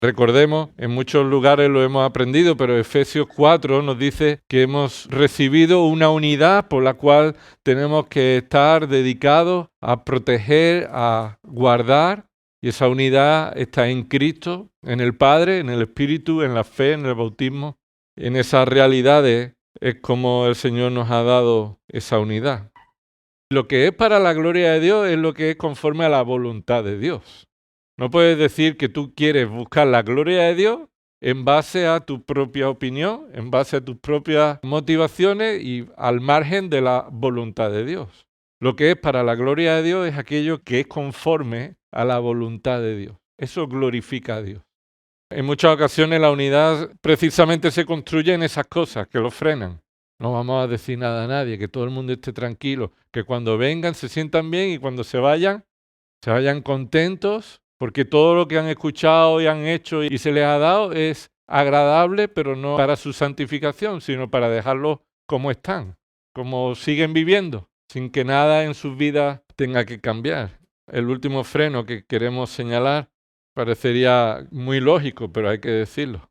Recordemos, en muchos lugares lo hemos aprendido, pero Efesios 4 nos dice que hemos recibido una unidad por la cual tenemos que estar dedicados a proteger, a guardar, y esa unidad está en Cristo, en el Padre, en el Espíritu, en la fe, en el bautismo. En esas realidades es como el Señor nos ha dado esa unidad. Lo que es para la gloria de Dios es lo que es conforme a la voluntad de Dios. No puedes decir que tú quieres buscar la gloria de Dios en base a tu propia opinión, en base a tus propias motivaciones y al margen de la voluntad de Dios. Lo que es para la gloria de Dios es aquello que es conforme a la voluntad de Dios. Eso glorifica a Dios. En muchas ocasiones la unidad precisamente se construye en esas cosas que lo frenan. No vamos a decir nada a nadie, que todo el mundo esté tranquilo, que cuando vengan se sientan bien y cuando se vayan contentos, porque todo lo que han escuchado y han hecho y se les ha dado es agradable, pero no para su santificación, sino para dejarlos como están, como siguen viviendo, sin que nada en sus vidas tenga que cambiar. El último freno que queremos señalar parecería muy lógico, pero hay que decirlo.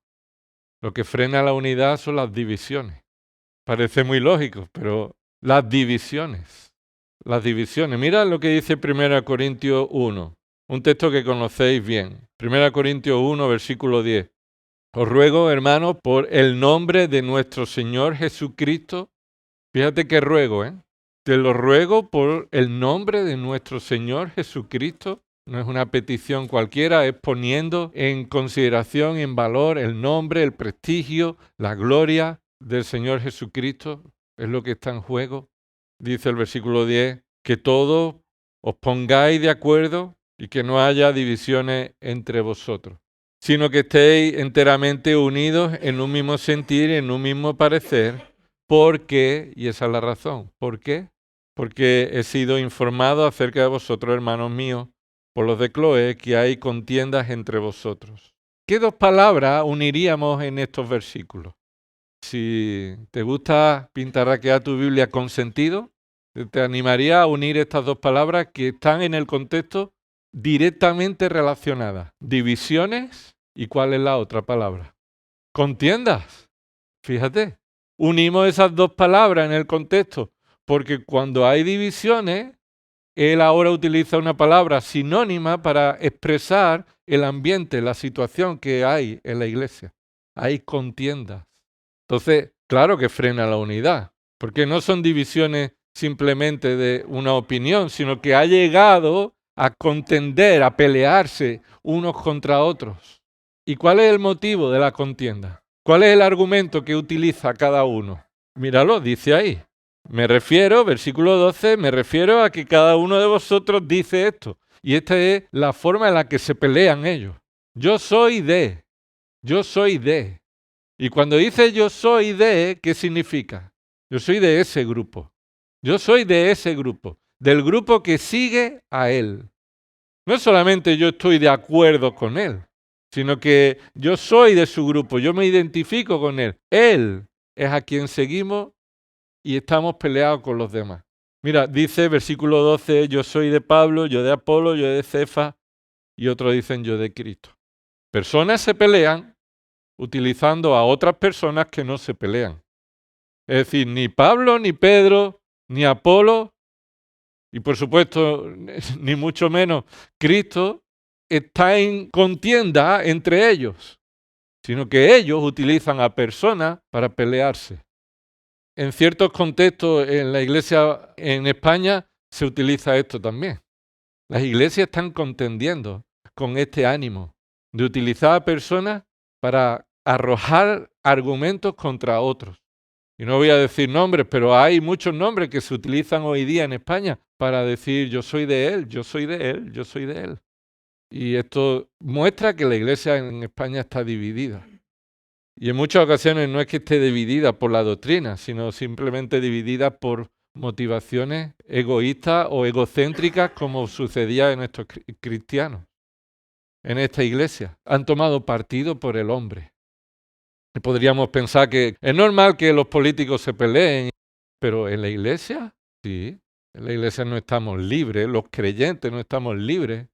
Lo que frena la unidad son las divisiones. Parece muy lógico, pero las divisiones. Las divisiones. Mira lo que dice 1 Corintios 1, un texto que conocéis bien. 1 Corintios 1, versículo 10. Os ruego, hermanos, por el nombre de nuestro Señor Jesucristo. Fíjate que ruego, ¿eh? Te lo ruego por el nombre de nuestro Señor Jesucristo. No es una petición cualquiera, es poniendo en consideración, en valor, el nombre, el prestigio, la gloria del Señor Jesucristo. Es lo que está en juego. Dice el versículo 10, que todos os pongáis de acuerdo y que no haya divisiones entre vosotros, sino que estéis enteramente unidos en un mismo sentir, en un mismo parecer. ¿Por qué? Y esa es la razón. ¿Por qué? Porque he sido informado acerca de vosotros, hermanos míos, por los de Cloé, que hay contiendas entre vosotros. ¿Qué dos palabras uniríamos en estos versículos? Si te gusta pintarraquear tu Biblia con sentido, te animaría a unir estas dos palabras que están en el contexto directamente relacionadas. Divisiones y ¿cuál es la otra palabra? Contiendas. Fíjate, unimos esas dos palabras en el contexto, porque cuando hay divisiones, él ahora utiliza una palabra sinónima para expresar el ambiente, la situación que hay en la iglesia. Hay contiendas. Entonces, claro que frena la unidad, porque no son divisiones simplemente de una opinión, sino que ha llegado a contender, a pelearse unos contra otros. ¿Y cuál es el motivo de la contienda? ¿Cuál es el argumento que utiliza cada uno? Míralo, dice ahí. Me refiero, versículo 12, me refiero a que cada uno de vosotros dice esto. Y esta es la forma en la que se pelean ellos. Yo soy de. Y cuando dice yo soy de, ¿qué significa? Yo soy de ese grupo. Yo soy de ese grupo. Del grupo que sigue a él. No solamente yo estoy de acuerdo con él, sino que yo soy de su grupo. Yo me identifico con él. Él es a quien seguimos y estamos peleados con los demás. Mira, dice versículo 12, yo soy de Pablo, yo de Apolo, yo de Cefas, y otros dicen yo de Cristo. Personas se pelean utilizando a otras personas que no se pelean. Es decir, ni Pablo, ni Pedro, ni Apolo, y por supuesto, ni mucho menos Cristo, está en contienda entre ellos, sino que ellos utilizan a personas para pelearse. En ciertos contextos en la iglesia en España se utiliza esto también. Las iglesias están contendiendo con este ánimo de utilizar a personas para arrojar argumentos contra otros. Y no voy a decir nombres, pero hay muchos nombres que se utilizan hoy día en España para decir yo soy de él, yo soy de él, yo soy de él. Y esto muestra que la iglesia en España está dividida. Y en muchas ocasiones no es que esté dividida por la doctrina, sino simplemente dividida por motivaciones egoístas o egocéntricas, como sucedía en estos cristianos. En esta iglesia han tomado partido por el hombre. Y podríamos pensar que es normal que los políticos se peleen, pero en la iglesia, sí, en la iglesia no estamos libres, los creyentes no estamos libres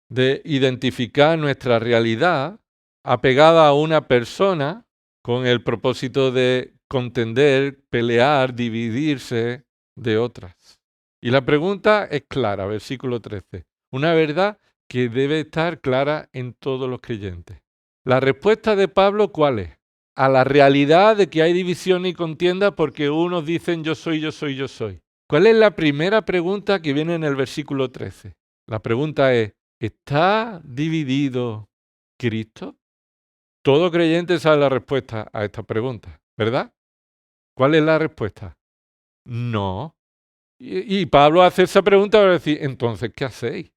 de identificar nuestra realidad apegada a una persona con el propósito de contender, pelear, dividirse de otras. Y la pregunta es clara, versículo 13. Una verdad que debe estar clara en todos los creyentes. La respuesta de Pablo, ¿cuál es? A la realidad de que hay división y contienda porque unos dicen yo soy, yo soy, yo soy. ¿Cuál es la primera pregunta que viene en el versículo 13? La pregunta es, ¿está dividido Cristo? Todo creyente sabe la respuesta a esta pregunta, ¿verdad? ¿Cuál es la respuesta? No. Y Pablo hace esa pregunta para decir, entonces, ¿qué hacéis?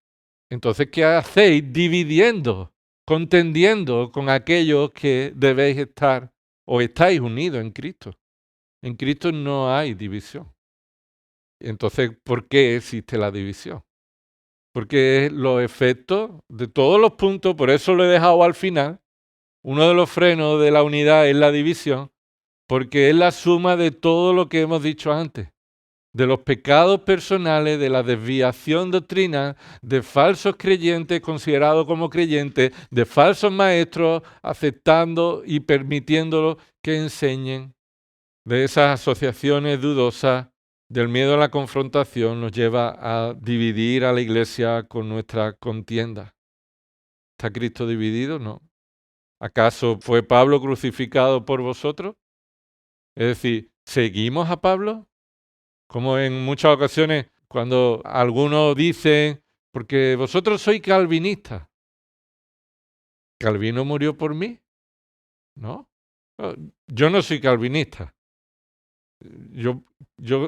Entonces, ¿qué hacéis dividiendo, contendiendo con aquellos que debéis estar o estáis unidos en Cristo? En Cristo no hay división. Entonces, ¿por qué existe la división? Porque es los efectos de todos los puntos, por eso lo he dejado al final. Uno de los frenos de la unidad es la división, porque es la suma de todo lo que hemos dicho antes. De los pecados personales, de la desviación doctrinal, de falsos creyentes considerados como creyentes, de falsos maestros aceptando y permitiéndolo que enseñen, de esas asociaciones dudosas, del miedo a la confrontación, nos lleva a dividir a la iglesia con nuestra contienda. ¿Está Cristo dividido? No. ¿Acaso fue Pablo crucificado por vosotros? Es decir, ¿seguimos a Pablo? Como en muchas ocasiones cuando algunos dicen, porque vosotros sois calvinistas, ¿Calvino murió por mí? No, yo no soy calvinista. Yo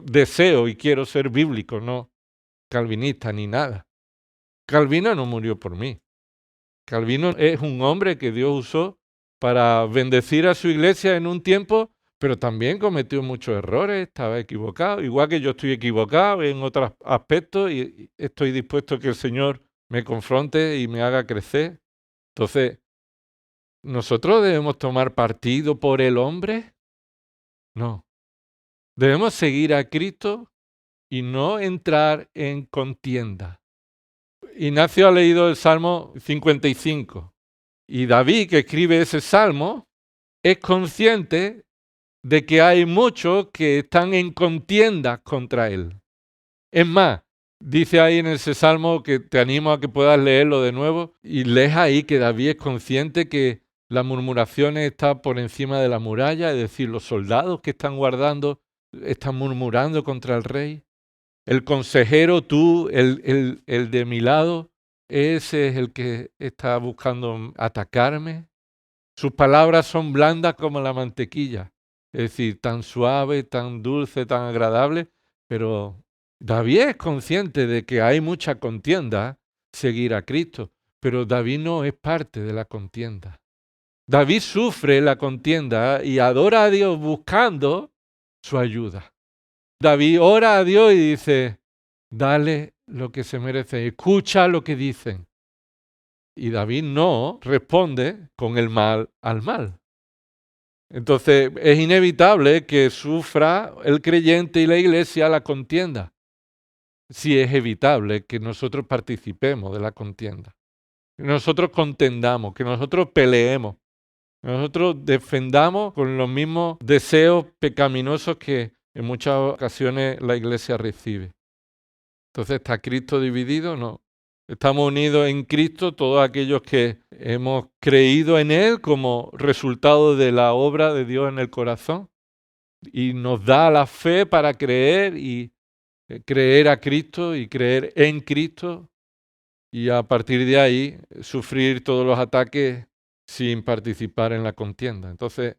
deseo y quiero ser bíblico, no calvinista ni nada. Calvino no murió por mí. Calvino es un hombre que Dios usó para bendecir a su iglesia en un tiempo, pero también cometió muchos errores, estaba equivocado, igual que yo estoy equivocado en otros aspectos y estoy dispuesto a que el Señor me confronte y me haga crecer. Entonces, ¿nosotros debemos tomar partido por el hombre? No. Debemos seguir a Cristo y no entrar en contienda. Ignacio ha leído el Salmo 55 y David, que escribe ese salmo, es consciente de que hay muchos que están en contienda contra él. Es más, dice ahí en ese salmo, que te animo a que puedas leerlo de nuevo, y lees ahí que David es consciente que las murmuraciones están por encima de la muralla, es decir, los soldados que están guardando están murmurando contra el rey. El consejero, tú, el de mi lado, ese es el que está buscando atacarme. Sus palabras son blandas como la mantequilla, es decir, tan suave, tan dulce, tan agradable, pero David es consciente de que hay mucha contienda seguir a Cristo, pero David no es parte de la contienda. David sufre la contienda y adora a Dios buscando su ayuda. David ora a Dios y dice, dale lo que se merece, escucha lo que dicen. Y David no responde con el mal al mal. Entonces es inevitable que sufra el creyente y la iglesia la contienda. Sí es evitable que nosotros participemos de la contienda. Que nosotros contendamos, que nosotros peleemos, que nosotros defendamos con los mismos deseos pecaminosos que en muchas ocasiones la iglesia recibe. Entonces, ¿está Cristo dividido? No. Estamos unidos en Cristo todos aquellos que hemos creído en Él como resultado de la obra de Dios en el corazón. Y nos da la fe para creer y creer a Cristo y creer en Cristo. Y a partir de ahí sufrir todos los ataques sin participar en la contienda. Entonces,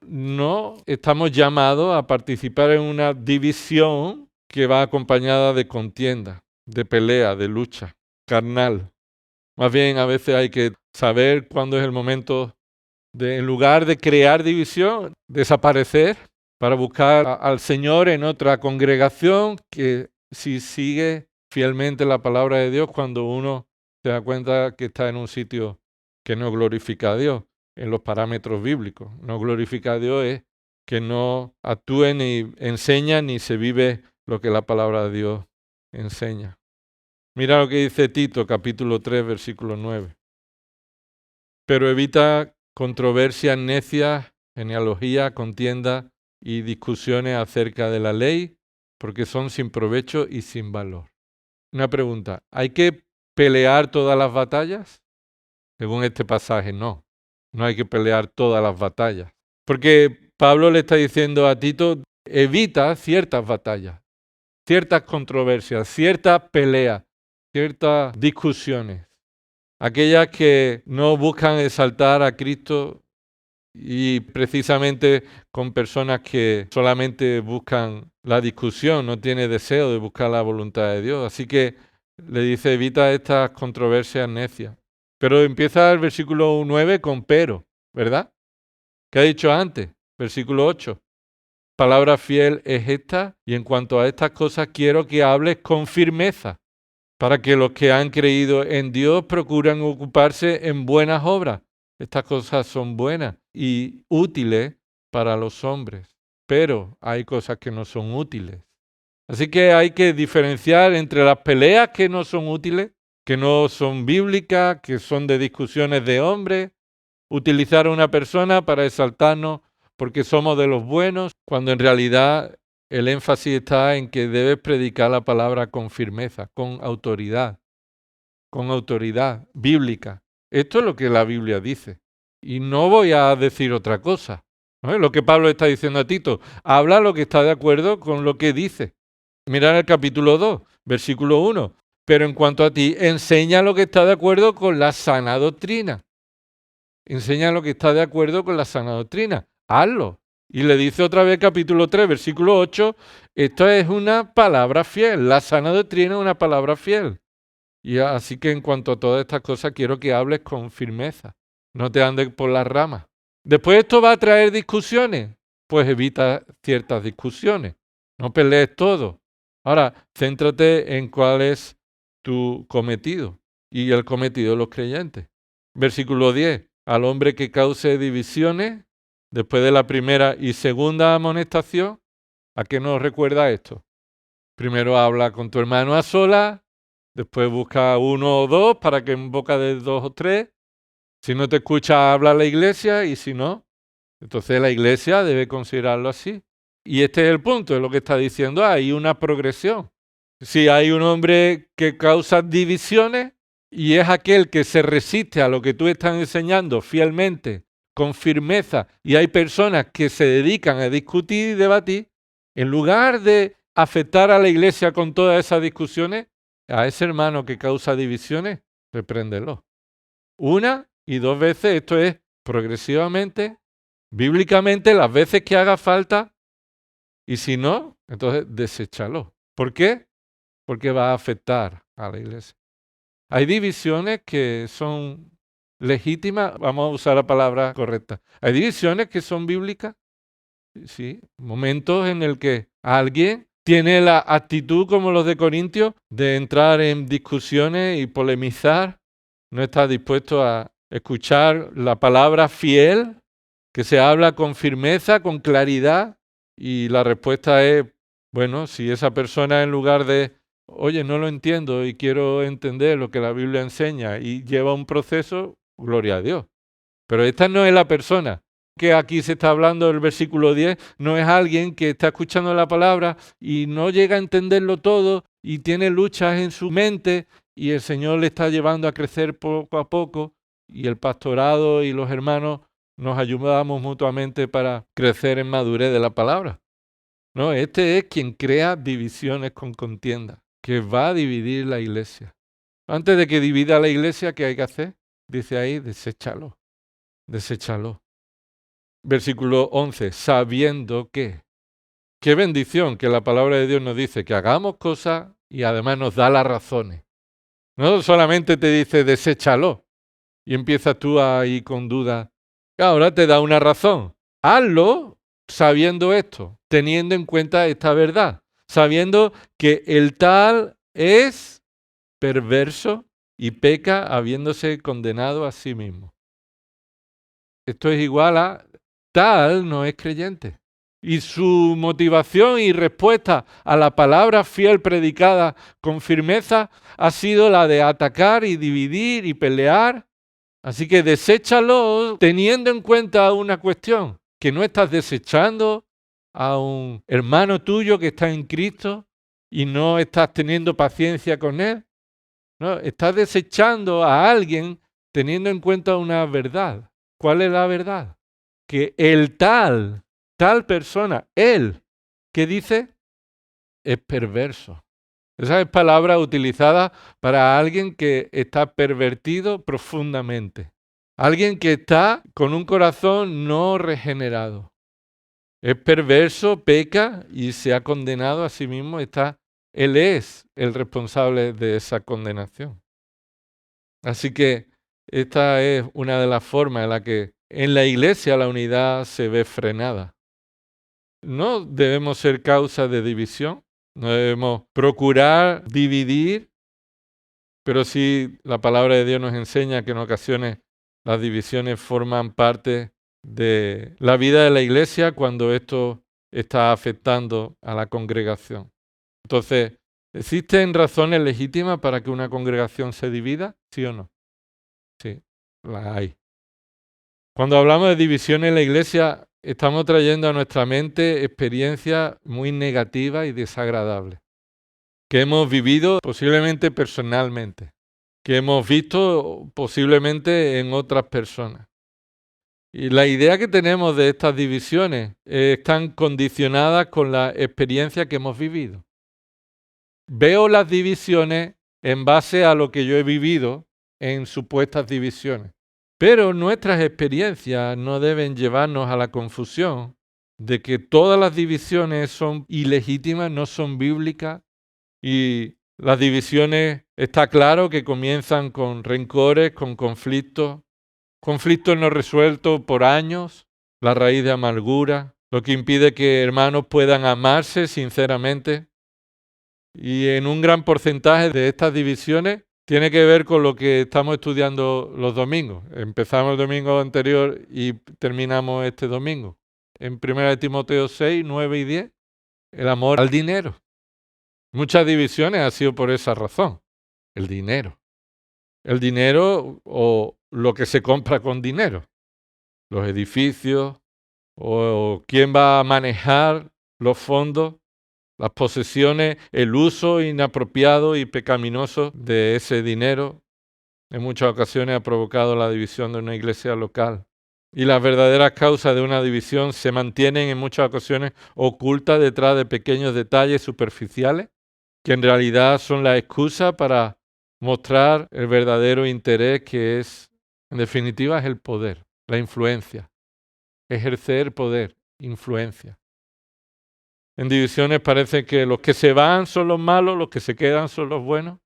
no estamos llamados a participar en una división que va acompañada de contienda, de pelea, de lucha carnal. Más bien a veces hay que saber cuándo es el momento de, en lugar de crear división, desaparecer para buscar al Señor en otra congregación que si sigue fielmente la palabra de Dios, cuando uno se da cuenta que está en un sitio que no glorifica a Dios en los parámetros bíblicos. No glorifica a Dios es que no actúe ni enseña ni se vive lo que la palabra de Dios enseña. Mira lo que dice Tito, capítulo 3, versículo 9. pero evita controversias necias, genealogía, contienda y discusiones acerca de la ley, porque son sin provecho y sin valor. Una pregunta, ¿hay que pelear todas las batallas? Según este pasaje, no hay que pelear todas las batallas. Porque Pablo le está diciendo a Tito, evita ciertas batallas, ciertas controversias, ciertas peleas, ciertas discusiones. Aquellas que no buscan exaltar a Cristo y precisamente con personas que solamente buscan la discusión, no tiene deseo de buscar la voluntad de Dios. Así que le dice, evita estas controversias necias. Pero empieza el versículo 9 con pero, ¿verdad? ¿Qué ha dicho antes? Versículo 8. Palabra fiel es esta, y en cuanto a estas cosas quiero que hables con firmeza, para que los que han creído en Dios procuren ocuparse en buenas obras. Estas cosas son buenas y útiles para los hombres, pero hay cosas que no son útiles. Así que hay que diferenciar entre las peleas que no son útiles, que no son bíblicas, que son de discusiones de hombres, utilizar a una persona para exaltarnos porque somos de los buenos, cuando en realidad el énfasis está en que debes predicar la palabra con firmeza, con autoridad bíblica. Esto es lo que la Biblia dice. Y no voy a decir otra cosa. ¿No es lo que Pablo está diciendo a Tito? Habla lo que está de acuerdo con lo que dice. Mirad el capítulo 2, versículo 1. Pero en cuanto a ti, enseña lo que está de acuerdo con la sana doctrina. Enseña lo que está de acuerdo con la sana doctrina. Hazlo. Y le dice otra vez capítulo 3, versículo 8, esto es una palabra fiel. La sana doctrina es una palabra fiel. Y así que en cuanto a todas estas cosas quiero que hables con firmeza. No te andes por las ramas. Después esto va a traer discusiones. Pues evita ciertas discusiones. No pelees todo. Ahora, céntrate en cuál es tu cometido y el cometido de los creyentes. Versículo 10. Al hombre que cause divisiones, después de la primera y segunda amonestación, ¿a qué nos recuerda esto? Primero habla con tu hermano a solas, después busca uno o dos para que en boca de dos o tres. Si no te escucha, habla a la iglesia, y si no, entonces la iglesia debe considerarlo así. Y este es el punto, es lo que está diciendo, hay una progresión. Si hay un hombre que causa divisiones y es aquel que se resiste a lo que tú estás enseñando fielmente, con firmeza, y hay personas que se dedican a discutir y debatir, en lugar de afectar a la iglesia con todas esas discusiones, a ese hermano que causa divisiones, repréndelo. Una y dos veces, esto es progresivamente, bíblicamente, las veces que haga falta, y si no, entonces deséchalo. ¿Por qué? Porque va a afectar a la iglesia. Hay divisiones que son legítimas, vamos a usar la palabra correcta. Hay divisiones que son bíblicas, sí, momentos en el que alguien tiene la actitud como los de Corintios de entrar en discusiones y polemizar, no está dispuesto a escuchar la palabra fiel, que se habla con firmeza, con claridad, y la respuesta es, bueno, si esa persona en lugar de, oye, no lo entiendo y quiero entender lo que la Biblia enseña y lleva un proceso, gloria a Dios. Pero esta no es la persona que aquí se está hablando del versículo 10, no es alguien que está escuchando la palabra y no llega a entenderlo todo y tiene luchas en su mente y el Señor le está llevando a crecer poco a poco y el pastorado y los hermanos nos ayudamos mutuamente para crecer en madurez de la palabra. No, este es quien crea divisiones con contienda, que va a dividir la iglesia. Antes de que divida la iglesia, ¿qué hay que hacer? Dice ahí, deséchalo. Versículo 11, sabiendo que. Qué bendición que la palabra de Dios nos dice que hagamos cosas y además nos da las razones. No solamente te dice deséchalo y empiezas tú ahí con dudas. Ahora te da una razón. Hazlo sabiendo esto, teniendo en cuenta esta verdad, sabiendo que el tal es perverso y peca habiéndose condenado a sí mismo. Esto es igual a tal no es creyente. Y su motivación y respuesta a la palabra fiel predicada con firmeza ha sido la de atacar y dividir y pelear Así que deséchalo teniendo en cuenta una cuestión, que no estás desechando a un hermano tuyo que está en Cristo y no estás teniendo paciencia con él. No, estás desechando a alguien teniendo en cuenta una verdad. ¿Cuál es la verdad? Que el tal persona, él, ¿qué dice? Es perverso. Esa es palabra utilizada para alguien que está pervertido profundamente. Alguien que está con un corazón no regenerado. Es perverso, peca y se ha condenado a sí mismo. Él es el responsable de esa condenación. Así que esta es una de las formas en la que en la iglesia la unidad se ve frenada. No debemos ser causa de división, no debemos procurar dividir, pero sí la palabra de Dios nos enseña que en ocasiones las divisiones forman parte de la vida de la iglesia cuando esto está afectando a la congregación. Entonces, ¿existen razones legítimas para que una congregación se divida? ¿Sí o no? Sí, las hay. Cuando hablamos de divisiones en la iglesia, estamos trayendo a nuestra mente experiencias muy negativas y desagradables, que hemos vivido posiblemente personalmente, que hemos visto posiblemente en otras personas. Y la idea que tenemos de estas divisiones están condicionadas con la experiencia que hemos vivido. Veo las divisiones en base a lo que yo he vivido en supuestas divisiones. Pero nuestras experiencias no deben llevarnos a la confusión de que todas las divisiones son ilegítimas, no son bíblicas, y las divisiones está claro que comienzan con rencores, con conflictos no resueltos por años, la raíz de amargura, lo que impide que hermanos puedan amarse sinceramente. Y en un gran porcentaje de estas divisiones tiene que ver con lo que estamos estudiando los domingos. Empezamos el domingo anterior y terminamos este domingo. En 1 Timoteo 6, 9 y 10, el amor al dinero. Muchas divisiones han sido por esa razón, el dinero. El dinero o lo que se compra con dinero, los edificios o quién va a manejar los fondos, las posesiones, el uso inapropiado y pecaminoso de ese dinero. En muchas ocasiones ha provocado la división de una iglesia local. Y las verdaderas causas de una división se mantienen en muchas ocasiones ocultas detrás de pequeños detalles superficiales, que en realidad son la excusa para mostrar el verdadero interés, que es, en definitiva, es el poder, la influencia. Ejercer poder, influencia. En divisiones parece que los que se van son los malos, los que se quedan son los buenos,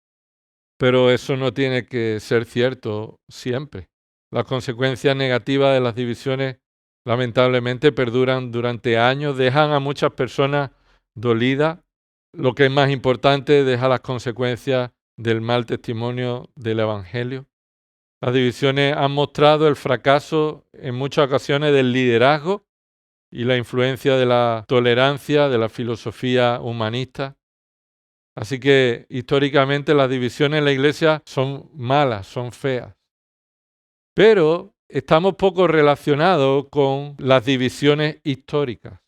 pero eso no tiene que ser cierto siempre. Las consecuencias negativas de las divisiones lamentablemente perduran durante años, dejan a muchas personas dolidas. Lo que es más importante, deja las consecuencias del mal testimonio del Evangelio. Las divisiones han mostrado el fracaso en muchas ocasiones del liderazgo y la influencia de la tolerancia, de la filosofía humanista. Así que históricamente las divisiones en la iglesia son malas, son feas. Pero estamos poco relacionados con las divisiones históricas.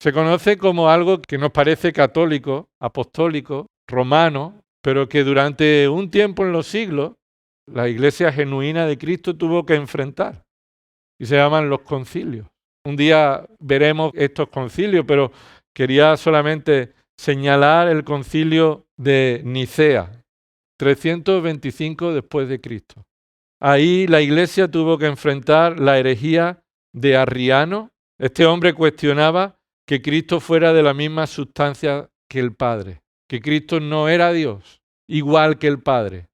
Se conoce como algo que nos parece católico, apostólico, romano, pero que durante un tiempo en los siglos la iglesia genuina de Cristo tuvo que enfrentar. Y se llaman los concilios. Un día veremos estos concilios, pero quería solamente señalar el concilio de Nicea, 325 después de Cristo. Ahí la iglesia tuvo que enfrentar la herejía de Arriano. Este hombre cuestionaba que Cristo fuera de la misma sustancia que el Padre, que Cristo no era Dios, igual que el Padre.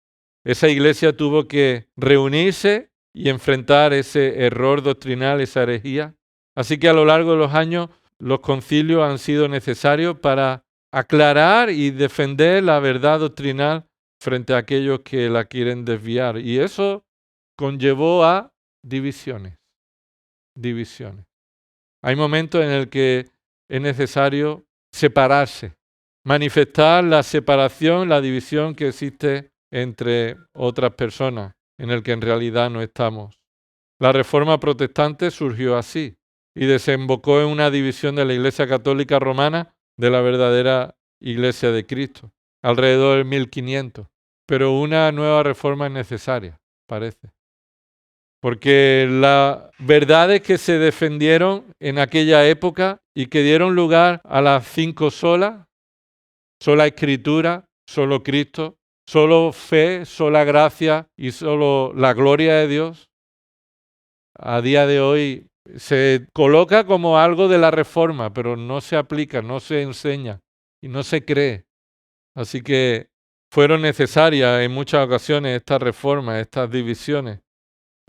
Esa iglesia tuvo que reunirse y enfrentar ese error doctrinal, esa herejía. Así que a lo largo de los años los concilios han sido necesarios para aclarar y defender la verdad doctrinal frente a aquellos que la quieren desviar. Y eso conllevó a divisiones. Hay momentos en el que es necesario separarse, manifestar la separación, la división que existe entre otras personas. en el que en realidad no estamos. La Reforma Protestante surgió así y desembocó en una división de la Iglesia Católica Romana de la verdadera Iglesia de Cristo, alrededor del 1500. Pero una nueva reforma es necesaria, parece. Porque las verdades que se defendieron en aquella época y que dieron lugar a las 5 solas, sola Escritura, solo Cristo, solo fe, sola gracia y solo la gloria de Dios, a día de hoy se coloca como algo de la Reforma, pero no se aplica, no se enseña y no se cree. Así que fueron necesarias en muchas ocasiones estas reformas, estas divisiones,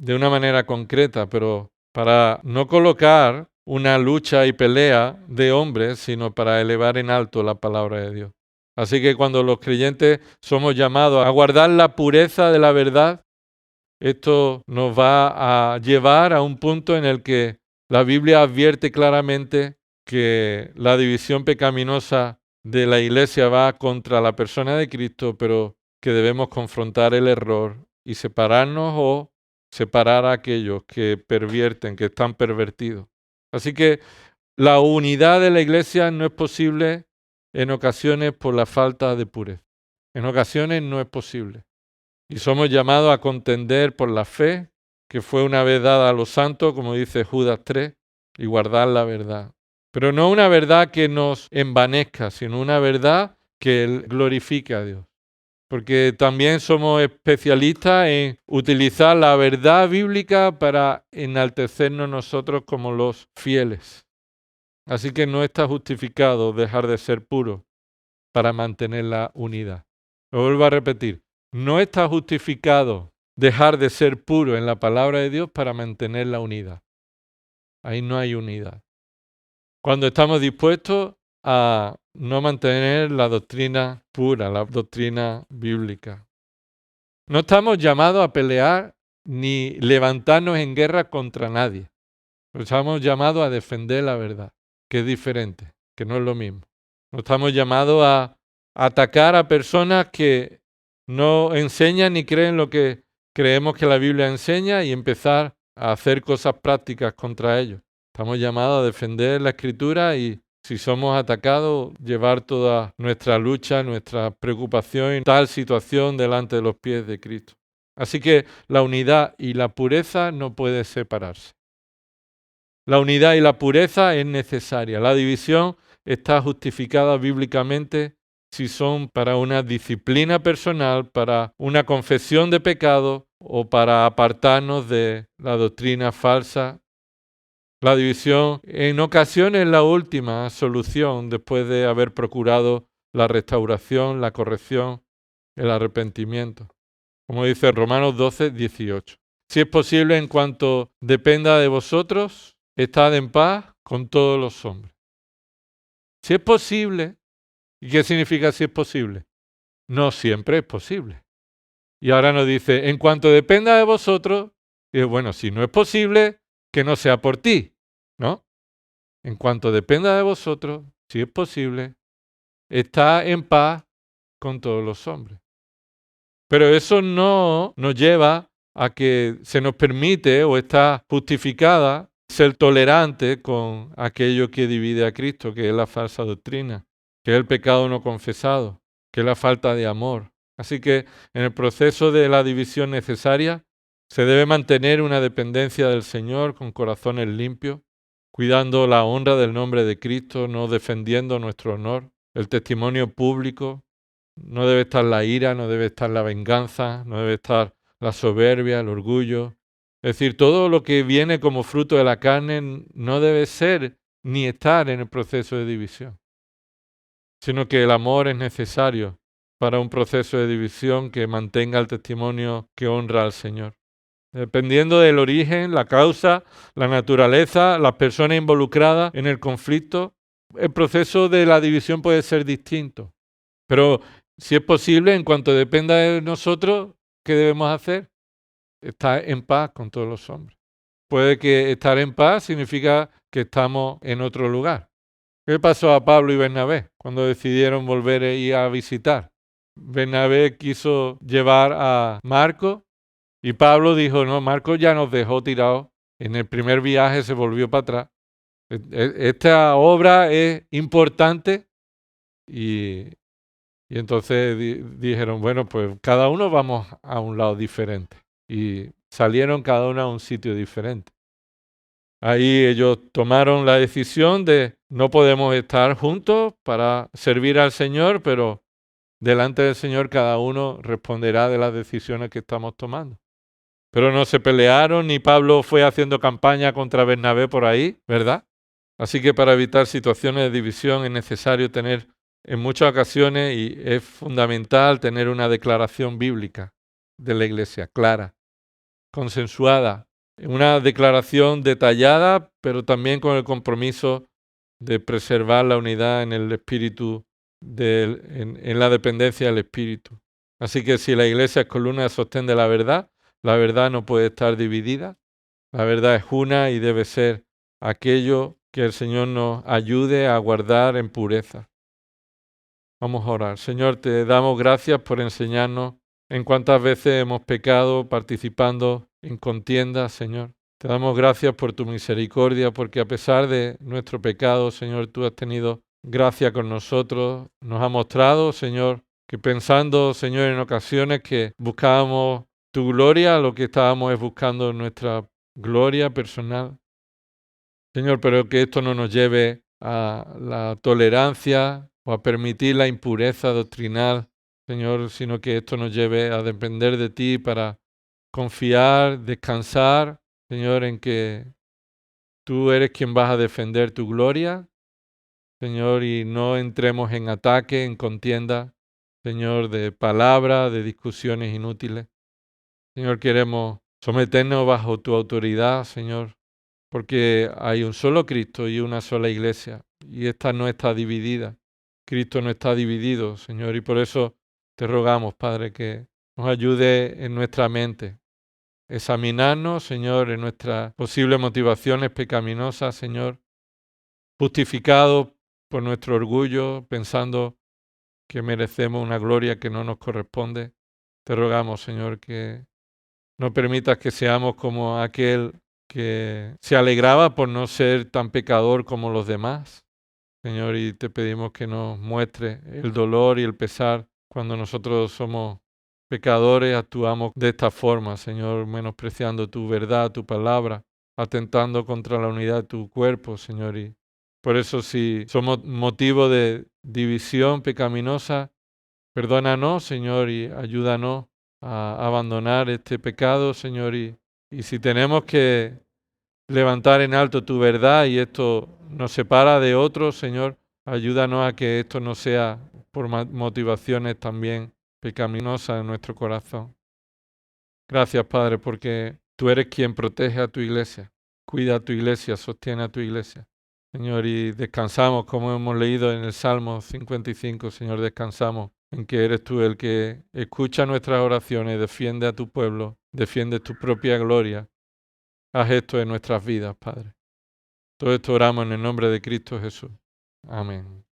de una manera concreta, pero para no colocar una lucha y pelea de hombres, sino para elevar en alto la palabra de Dios. Así que cuando los creyentes somos llamados a guardar la pureza de la verdad, esto nos va a llevar a un punto en el que la Biblia advierte claramente que la división pecaminosa de la iglesia va contra la persona de Cristo, pero que debemos confrontar el error y separarnos o separar a aquellos que pervierten, que están pervertidos. Así que la unidad de la iglesia no es posible en ocasiones por la falta de pureza. En ocasiones no es posible. Y somos llamados a contender por la fe que fue una vez dada a los santos, como dice Judas 3, y guardar la verdad. Pero no una verdad que nos envanezca, sino una verdad que glorifique a Dios. Porque también somos especialistas en utilizar la verdad bíblica para enaltecernos nosotros como los fieles. Así que no está justificado dejar de ser puro para mantener la unidad. Lo vuelvo a repetir. No está justificado dejar de ser puro en la palabra de Dios para mantener la unidad. Ahí no hay unidad. Cuando estamos dispuestos a no mantener la doctrina pura, la doctrina bíblica. No estamos llamados a pelear ni levantarnos en guerra contra nadie. Estamos llamados a defender la verdad, que es diferente, que no es lo mismo. No estamos llamados a atacar a personas que no enseñan ni creen lo que creemos que la Biblia enseña y empezar a hacer cosas prácticas contra ellos. Estamos llamados a defender la Escritura y si somos atacados, llevar toda nuestra lucha, nuestra preocupación en tal situación delante de los pies de Cristo. Así que la unidad y la pureza no pueden separarse. La unidad y la pureza es necesaria. La división está justificada bíblicamente si son para una disciplina personal, para una confesión de pecado o para apartarnos de la doctrina falsa. La división en ocasiones es la última solución después de haber procurado la restauración, la corrección, el arrepentimiento. Como dice Romanos 12, 18. Si es posible, en cuanto dependa de vosotros, estad en paz con todos los hombres. Si es posible, ¿y qué significa si es posible? No siempre es posible. Y ahora nos dice, en cuanto dependa de vosotros, y bueno, si no es posible, que no sea por ti, ¿no? En cuanto dependa de vosotros, si es posible, está en paz con todos los hombres. Pero eso no nos lleva a que se nos permite o está justificada ser tolerante con aquello que divide a Cristo, que es la falsa doctrina, que es el pecado no confesado, que es la falta de amor. Así que en el proceso de la división necesaria se debe mantener una dependencia del Señor con corazones limpios, cuidando la honra del nombre de Cristo, no defendiendo nuestro honor, el testimonio público. No debe estar la ira, no debe estar la venganza, no debe estar la soberbia, el orgullo. Es decir, todo lo que viene como fruto de la carne no debe ser ni estar en el proceso de división, sino que el amor es necesario para un proceso de división que mantenga el testimonio que honra al Señor. Dependiendo del origen, la causa, la naturaleza, las personas involucradas en el conflicto, el proceso de la división puede ser distinto. Pero si es posible, en cuanto dependa de nosotros, ¿qué debemos hacer? Estar en paz con todos los hombres. Puede que estar en paz significa que estamos en otro lugar. ¿Qué pasó a Pablo y Bernabé cuando decidieron volver a ir a visitar? Bernabé quiso llevar a Marcos Y Pablo dijo, no, Marcos ya nos dejó tirados. En el primer viaje se volvió para atrás. Esta obra es importante y entonces dijeron, bueno, pues cada uno vamos a un lado diferente. Y salieron cada uno a un sitio diferente. Ahí ellos tomaron la decisión de no podemos estar juntos para servir al Señor, pero delante del Señor cada uno responderá de las decisiones que estamos tomando. Pero no se pelearon, ni Pablo fue haciendo campaña contra Bernabé por ahí, ¿verdad? Así que para evitar situaciones de división es necesario tener en muchas ocasiones y es fundamental tener una declaración bíblica de la Iglesia, clara, consensuada, una declaración detallada, pero también con el compromiso de preservar la unidad en el espíritu, en la dependencia del espíritu. Así que si la Iglesia es columna de sostén de la verdad no puede estar dividida. La verdad es una y debe ser aquello que el Señor nos ayude a guardar en pureza. Vamos a orar. Señor, te damos gracias por enseñarnos en cuántas veces hemos pecado participando en contiendas, Señor. Te damos gracias por tu misericordia, porque a pesar de nuestro pecado, Señor, tú has tenido gracia con nosotros. Nos ha mostrado, Señor, que pensando, Señor, en ocasiones que buscábamos tu gloria, lo que estábamos es buscando nuestra gloria personal. Señor, pero que esto no nos lleve a la tolerancia o a permitir la impureza doctrinal, Señor, sino que esto nos lleve a depender de ti para confiar, descansar, Señor, en que tú eres quien vas a defender tu gloria, Señor, y no entremos en ataque, en contienda, Señor, de palabras, de discusiones inútiles. Señor, queremos someternos bajo tu autoridad, Señor, porque hay un solo Cristo y una sola iglesia, y esta no está dividida. Cristo no está dividido, Señor, y por eso te rogamos, Padre, que nos ayude en nuestra mente. Examinarnos, Señor, en nuestras posibles motivaciones pecaminosas, Señor, justificados por nuestro orgullo, pensando que merecemos una gloria que no nos corresponde. Te rogamos, Señor, que no permitas que seamos como aquel que se alegraba por no ser tan pecador como los demás. Señor, y te pedimos que nos muestre el dolor y el pesar cuando nosotros somos pecadores, actuamos de esta forma, Señor, menospreciando tu verdad, tu palabra, atentando contra la unidad de tu cuerpo, Señor. Y por eso si somos motivo de división pecaminosa, perdónanos, Señor, y ayúdanos a abandonar este pecado, Señor. Y si tenemos que levantar en alto tu verdad y esto nos separa de otros, Señor, ayúdanos a que esto no sea por motivaciones también pecaminosas en nuestro corazón. Gracias, Padre, porque tú eres quien protege a tu iglesia, cuida a tu iglesia, sostiene a tu iglesia. Señor, y descansamos, como hemos leído en el Salmo 55, Señor, descansamos en que eres tú el que escucha nuestras oraciones, defiende a tu pueblo, defiende tu propia gloria. Haz esto en nuestras vidas, Padre. Todo esto oramos en el nombre de Cristo Jesús. Amén.